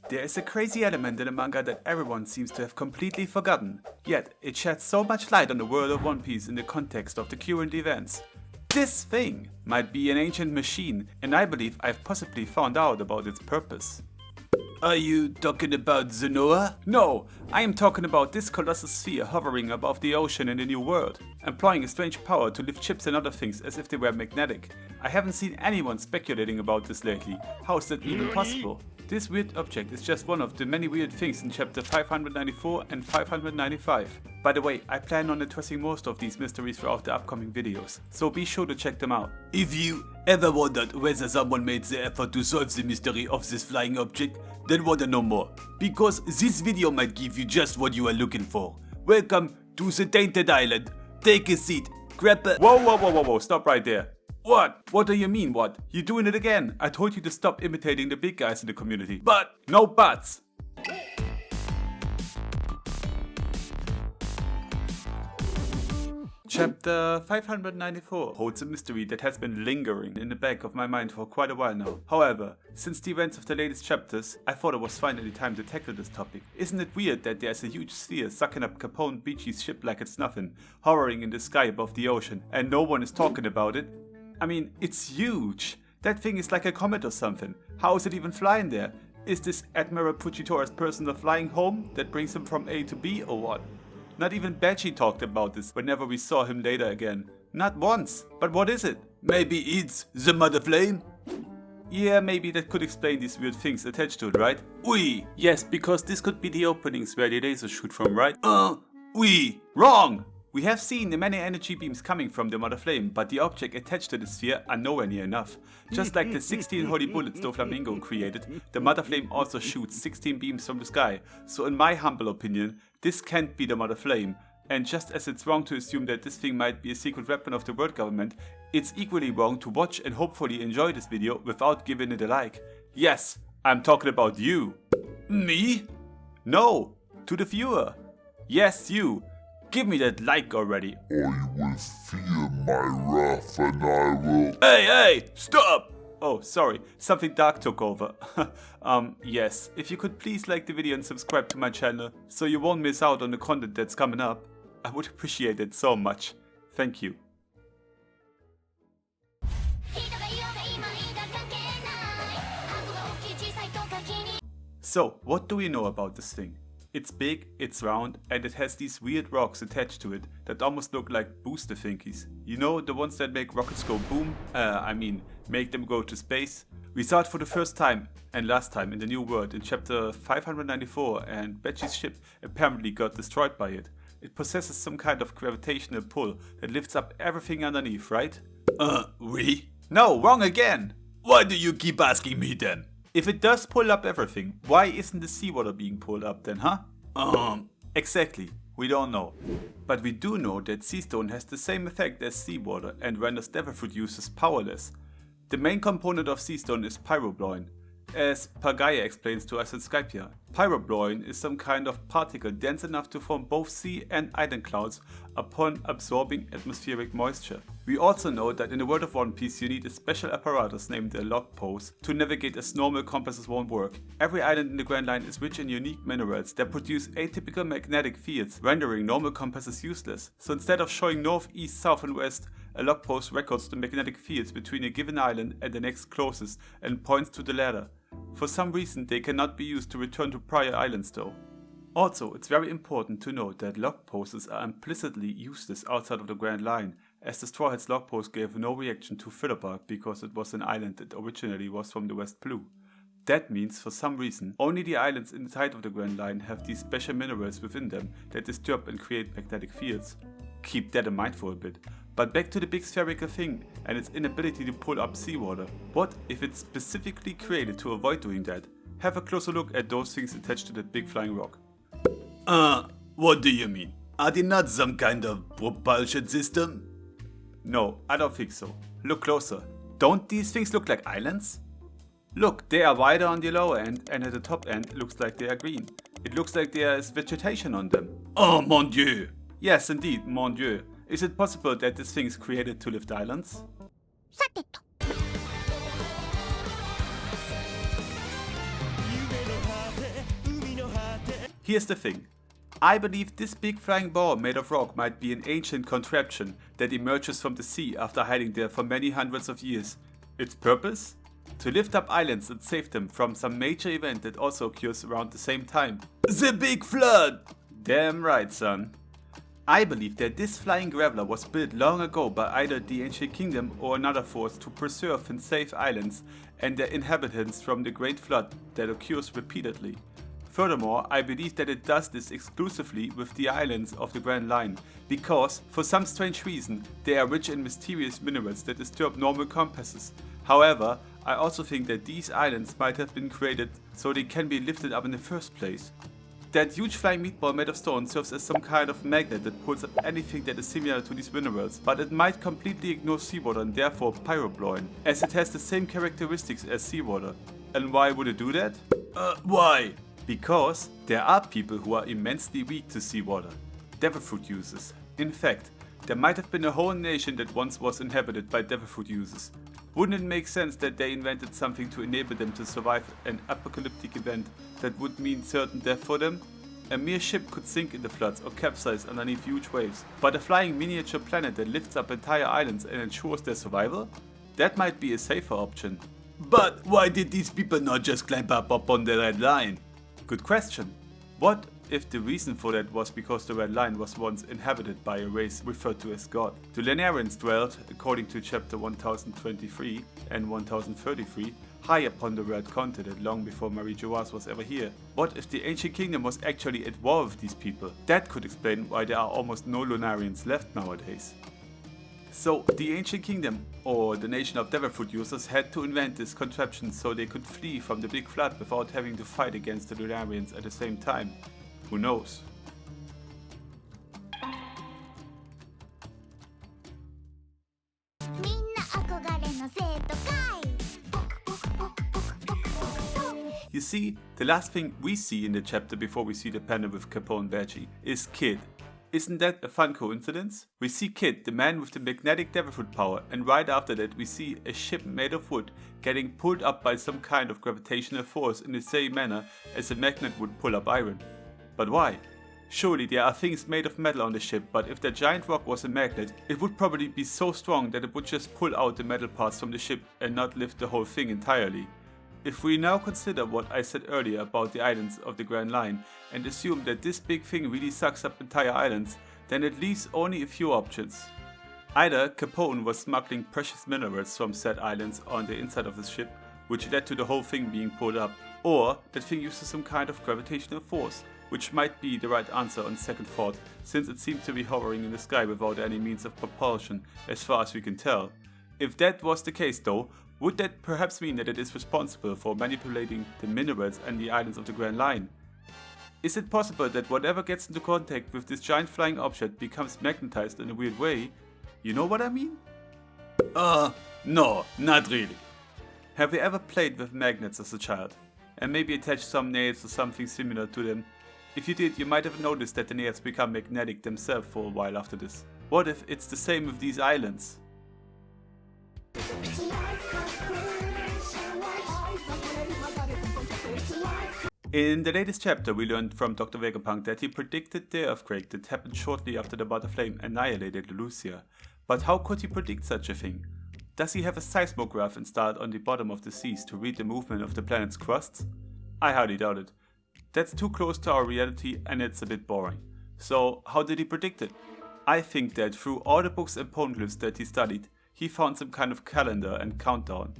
There is a crazy element in the manga that everyone seems to have completely forgotten, yet it sheds so much light on the world of One Piece in the context of the current events. This thing might be an ancient machine, and I believe I've possibly found out about its purpose. Are you talking about Zenoa? No, I am talking about this colossal sphere hovering above the ocean in the New World, employing a strange power to lift ships and other things as if they were magnetic. I haven't seen anyone speculating about this lately. How is that even possible? This weird object is just one of the many weird things in chapter 594 and 595. By the way, I plan on addressing most of these mysteries throughout the upcoming videos, so be sure to check them out. If you ever wondered whether someone made the effort to solve the mystery of this flying object, then want to know more, because this video might give you just what you are looking for. Welcome to the Tainted Island. Take a seat, grab a— Whoa, stop right there. What? What do you mean, what? You're doing it again. I told you to stop imitating the big guys in the community. But, no buts. Chapter 594 holds a mystery that has been lingering in the back of my mind for quite a while now. However, since the events of the latest chapters, I thought it was finally time to tackle this topic. Isn't it weird that there's a huge sphere sucking up Capone Beachy's ship like it's nothing, hovering in the sky above the ocean, and no one is talking about it? I mean, it's huge. That thing is like a comet or something. How is it even flying there? Is this Admiral Fujitora's personal flying home that brings him from A to B or what? Not even Beachy talked about this whenever we saw him later again. Not once. But what is it? Maybe it's the Mother Flame? Yeah, maybe that could explain these weird things attached to it, right? Oui. Yes, because this could be the openings where the lasers shoot from, right? Oui. Wrong! We have seen the many energy beams coming from the Mother Flame, but the object attached to the sphere are nowhere near enough. Just like the 16 holy bullets Doflamingo created, the Mother Flame also shoots 16 beams from the sky, so in my humble opinion, this can't be the Mother Flame. And just as it's wrong to assume that this thing might be a secret weapon of the world government, it's equally wrong to watch and hopefully enjoy this video without giving it a like. Yes, I'm talking about you. Me? No, to the viewer. Yes, you. Give me that like already. Or you will feel my wrath and I will— Hey, stop! Oh, sorry, something dark took over. Yes, if you could please like the video and subscribe to my channel, so you won't miss out on the content that's coming up, I would appreciate it so much. Thank you. So, what do we know about this thing? It's big, it's round, and it has these weird rocks attached to it that almost look like booster thingies. You know, the ones that make rockets go boom? Make them go to space? We saw it for the first time and last time in the New World in chapter 594, and Beachy's ship apparently got destroyed by it. It possesses some kind of gravitational pull that lifts up everything underneath, right? Oui? No, wrong again! Why do you keep asking me then? If it does pull up everything, why isn't the seawater being pulled up then, huh? Exactly, we don't know. But we do know that sea stone has the same effect as seawater and renders Devil users powerless. The main component of sea stone is pyrobloin. As Pagaya explains to us in Skypia, pyrobloin is some kind of particle dense enough to form both sea and island clouds upon absorbing atmospheric moisture. We also know that in the world of One Piece you need a special apparatus named a log post to navigate as normal compasses won't work. Every island in the Grand Line is rich in unique minerals that produce atypical magnetic fields, rendering normal compasses useless. So instead of showing north, east, south and west, a log post records the magnetic fields between a given island and the next closest and points to the latter. For some reason they cannot be used to return to prior islands though. Also, it's very important to note that log posts are implicitly useless outside of the Grand Line, as the Straw Hat's log post gave no reaction to Philippa because it was an island that originally was from the West Blue. That means, for some reason, only the islands inside of the Grand Line have these special minerals within them that disturb and create magnetic fields. Keep that in mind for a bit. But back to the big spherical thing and its inability to pull up seawater. What if it's specifically created to avoid doing that? Have a closer look at those things attached to that big flying rock. What do you mean? Are they not some kind of propulsion system? No, I don't think so. Look closer. Don't these things look like islands? Look, they are wider on the lower end and at the top end it looks like they are green. It looks like there is vegetation on them. Oh mon dieu! Yes indeed, mon dieu. Is it possible that this thing is created to lift islands? Here's the thing. I believe this big flying ball made of rock might be an ancient contraption that emerges from the sea after hiding there for many hundreds of years. Its purpose? To lift up islands and save them from some major event that also occurs around the same time. The Big Flood! Damn right, son. I believe that this flying graveler was built long ago by either the Ancient Kingdom or another force to preserve and save islands and their inhabitants from the Great Flood that occurs repeatedly. Furthermore, I believe that it does this exclusively with the islands of the Grand Line, because, for some strange reason, they are rich in mysterious minerals that disturb normal compasses. However, I also think that these islands might have been created so they can be lifted up in the first place. That huge flying meatball made of stone serves as some kind of magnet that pulls up anything that is similar to these minerals, but it might completely ignore seawater and therefore pyrobloin, as it has the same characteristics as seawater. And why would it do that? Why? Because there are people who are immensely weak to seawater. Devil fruit users. In fact, there might have been a whole nation that once was inhabited by devil fruit users. Wouldn't it make sense that they invented something to enable them to survive an apocalyptic event that would mean certain death for them? A mere ship could sink in the floods or capsize underneath huge waves, but a flying miniature planet that lifts up entire islands and ensures their survival? That might be a safer option. But why did these people not just climb up on the Red Line? Good question. What if the reason for that was because the Red Line was once inhabited by a race referred to as God? The Lanarians dwelt, according to chapter 1023 and 1033, high upon the Red Continent long before Marie-Joas was ever here. What if the Ancient Kingdom was actually at war with these people? That could explain why there are almost no Lunarians left nowadays. So, the Ancient Kingdom, or the nation of devil fruit users, had to invent this contraption so they could flee from the Big Flood without having to fight against the Lunarians at the same time. Who knows? You see, the last thing we see in the chapter before we see the panel with Capo and Veggie is Kid. Isn't that a fun coincidence? We see Kid, the man with the magnetic devil fruit power, and right after that we see a ship made of wood getting pulled up by some kind of gravitational force in the same manner as a magnet would pull up iron. But why? Surely there are things made of metal on the ship, but if that giant rock was a magnet, it would probably be so strong that it would just pull out the metal parts from the ship and not lift the whole thing entirely. If we now consider what I said earlier about the islands of the Grand Line and assume that this big thing really sucks up entire islands, then it leaves only a few options. Either Capone was smuggling precious minerals from said islands on the inside of his ship, which led to the whole thing being pulled up, or that thing uses some kind of gravitational force, which might be the right answer on second thought, since it seems to be hovering in the sky without any means of propulsion as far as we can tell. If that was the case though, would that perhaps mean that it is responsible for manipulating the minerals and the islands of the Grand Line? Is it possible that whatever gets into contact with this giant flying object becomes magnetized in a weird way? You know what I mean? No, not really. Have you ever played with magnets as a child? And maybe attached some nails or something similar to them? If you did, you might have noticed that the nails become magnetic themselves for a while after this. What if it's the same with these islands? In the latest chapter, we learned from Dr. Vegapunk that he predicted the earthquake that happened shortly after the Butter Flame annihilated Lucia. But how could he predict such a thing? Does he have a seismograph installed on the bottom of the seas to read the movement of the planet's crusts? I highly doubt it. That's too close to our reality and it's a bit boring. So how did he predict it? I think that through all the books and poneglyphs that he studied, he found some kind of calendar and countdown.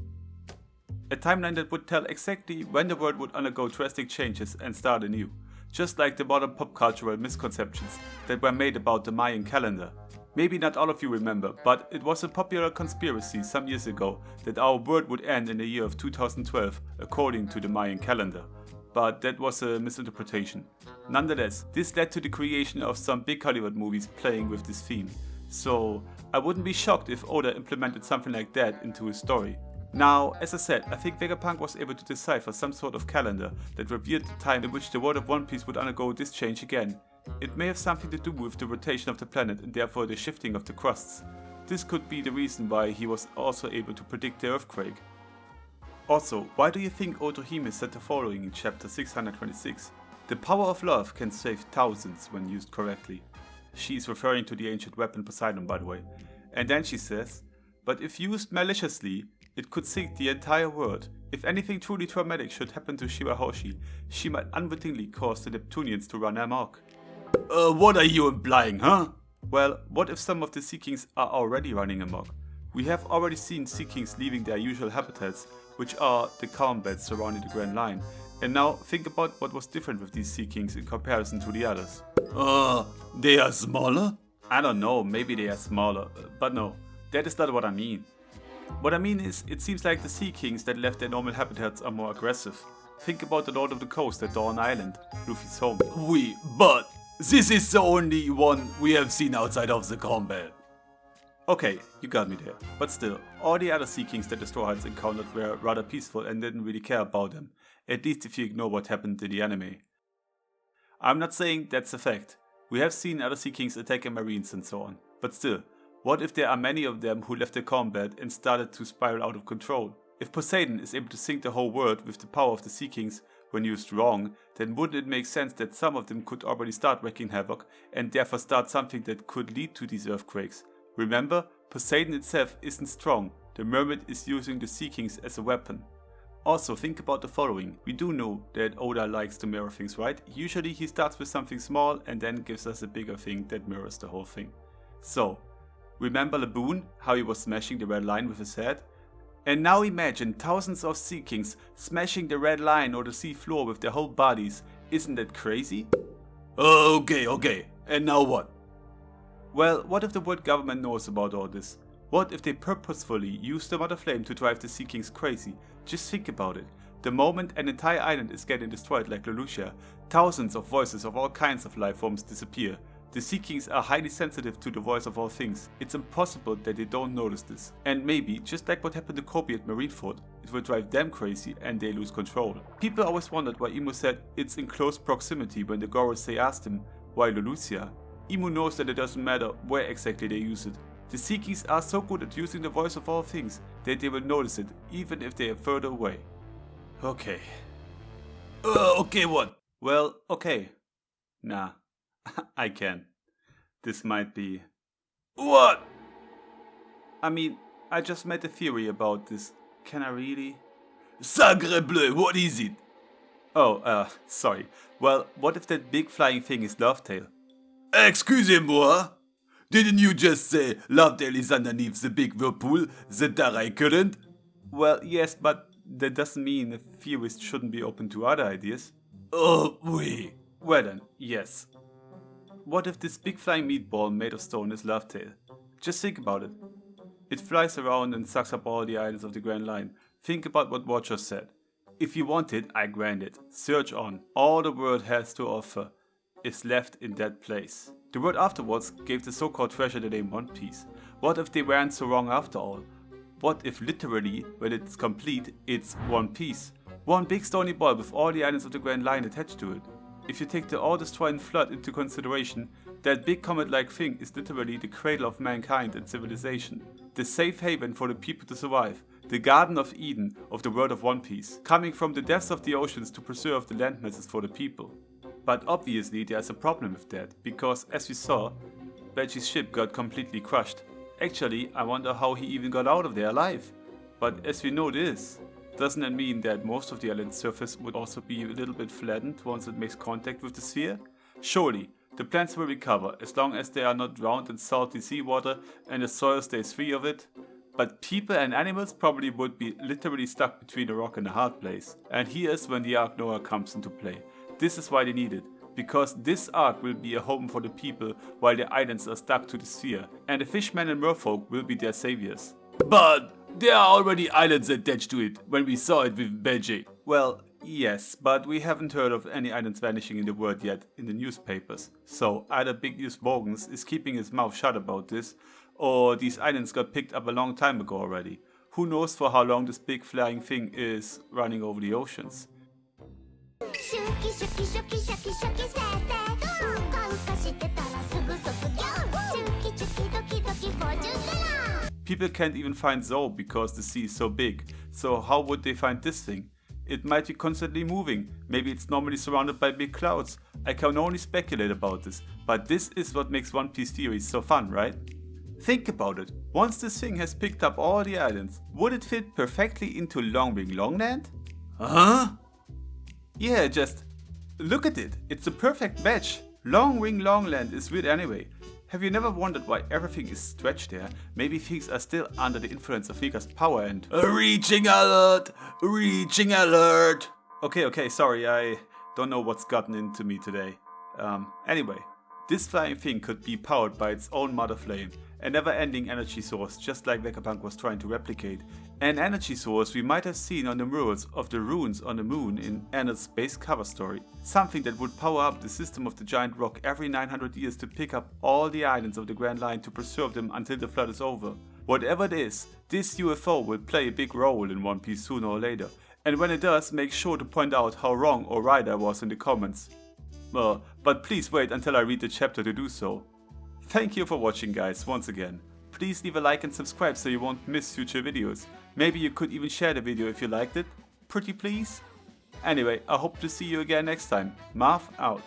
A timeline that would tell exactly when the world would undergo drastic changes and start anew, just like the modern pop cultural misconceptions that were made about the Mayan calendar. Maybe not all of you remember, but it was a popular conspiracy some years ago that our world would end in the year of 2012 according to the Mayan calendar. But that was a misinterpretation. Nonetheless, this led to the creation of some big Hollywood movies playing with this theme. So I wouldn't be shocked if Oda implemented something like that into his story. Now, as I said, I think Vegapunk was able to decipher some sort of calendar that revealed the time in which the world of One Piece would undergo this change again. It may have something to do with the rotation of the planet and therefore the shifting of the crusts. This could be the reason why he was also able to predict the earthquake. Also, why do you think Otohime said the following in chapter 626? The power of love can save thousands when used correctly. She is referring to the ancient weapon Poseidon, by the way. And then she says, but if used maliciously, it could sink the entire world. If anything truly traumatic should happen to Shirahoshi, she might unwittingly cause the Neptunians to run amok. What are you implying, huh? Well, what if some of the SeaKings are already running amok? We have already seen SeaKings leaving their usual habitats, which are the calm beds surrounding the Grand Line. And now think about what was different with these SeaKings in comparison to the others. They are smaller? I don't know, maybe they are smaller, but no, that is not what I mean. What I mean is, it seems like the SeaKings that left their normal habitats are more aggressive. Think about the Lord of the Coast at Dawn Island, Luffy's home. But this is the only one we have seen outside of the combat. Okay, you got me there, but still, all the other SeaKings that the Straw Hats encountered were rather peaceful and didn't really care about them, at least if you ignore what happened in the anime. I'm not saying that's a fact. We have seen other SeaKings attacking marines and so on, but still, what if there are many of them who left the combat and started to spiral out of control? If Poseidon is able to sink the whole world with the power of the SeaKings when used wrong, then wouldn't it make sense that some of them could already start wreaking havoc and therefore start something that could lead to these earthquakes? Remember, Poseidon itself isn't strong, the mermaid is using the SeaKings as a weapon. Also, think about the following. We do know that Oda likes to mirror things, right? Usually he starts with something small and then gives us a bigger thing that mirrors the whole thing. So, remember Laboon, how he was smashing the red line with his head? And now imagine thousands of SeaKings smashing the red line or the sea floor with their whole bodies. Isn't that crazy? Okay. And now what? Well, what if the world government knows about all this? What if they purposefully use the Mother Flame to drive the SeaKings crazy? Just think about it. The moment an entire island is getting destroyed like Lelouchia, thousands of voices of all kinds of life forms disappear. The SeaKings are highly sensitive to the voice of all things. It's impossible that they don't notice this. And maybe, just like what happened to Kobe at Marineford, it will drive them crazy and they lose control. People always wondered why Imu said it's in close proximity when the Gorosei asked him, why Lelouchia? Imu knows that it doesn't matter where exactly they use it. The SeaKings are so good at using the voice of all things that they will notice it, even if they are further away. Okay. Okay what? Well, okay. Nah, I can. This might be... What? I mean, I just made a theory about this. Can I really? Sacre bleu, what is it? Oh, sorry. Well, what if that big flying thing is Laughtale? Excusez-moi? Didn't you just say Laughtale is underneath the big whirlpool that I couldn't? Well, yes, but that doesn't mean a theorist shouldn't be open to other ideas. Oh, oui. Well then, yes. What if this big flying meatball made of stone is Laughtale? Just think about it. It flies around and sucks up all the islands of the Grand Line. Think about what Watcher said. If you want it, I grant it. Search on. All the world has to offer is left in that place. The word afterwards gave the so-called treasure the name One Piece. What if they weren't so wrong after all? What if literally, when it's complete, it's One Piece? One big stony ball with all the islands of the Grand Line attached to it. If you take the all-destroying flood into consideration, that big comet-like thing is literally the cradle of mankind and civilization. The safe haven for the people to survive. The Garden of Eden of the world of One Piece. Coming from the depths of the oceans to preserve the land masses for the people. But obviously there's a problem with that, because as we saw, Reggie's ship got completely crushed. Actually, I wonder how he even got out of there alive. But as we know this, doesn't that mean that most of the island's surface would also be a little bit flattened once it makes contact with the sphere? Surely, the plants will recover as long as they are not drowned in salty seawater and the soil stays free of it. But people and animals probably would be literally stuck between a rock and a hard place. And here's when the Ark Noah comes into play. This is why they need it, because this ark will be a home for the people while the islands are stuck to the sphere, and the fishmen and merfolk will be their saviors. But there are already islands attached to it, when we saw it with Beijing. Well, yes, but we haven't heard of any islands vanishing in the world yet in the newspapers. So either Big News Morgans is keeping his mouth shut about this, or these islands got picked up a long time ago already. Who knows for how long this big flying thing is running over the oceans. People can't even find Zoe because the sea is so big, so how would they find this thing? It might be constantly moving. Maybe it's normally surrounded by big clouds. I can only speculate about this, but this is what makes One Piece theories so fun, right? Think about it. Once this thing has picked up all the islands, would it fit perfectly into Long Wing Longland? Huh? Yeah, just look at it. It's a perfect match. Long Wing Longland is weird anyway. Have you never wondered why everything is stretched there? Maybe things are still under the influence of Vika's power and... Reaching alert! Reaching alert! Okay, sorry, I don't know what's gotten into me today. Anyway, this flying thing could be powered by its own mother flame, a never-ending energy source just like Vegapunk was trying to replicate. An energy source we might have seen on the murals of the ruins on the moon in Anna's space cover story. Something that would power up the system of the giant rock every 900 years to pick up all the islands of the Grand Line to preserve them until the flood is over. Whatever it is, this UFO will play a big role in One Piece sooner or later. And when it does, make sure to point out how wrong or right I was in the comments. But please wait until I read the chapter to do so. Thank you for watching, guys, once again. Please leave a like and subscribe so you won't miss future videos. Maybe you could even share the video if you liked it. Pretty please? Anyway, I hope to see you again next time. MARTH out.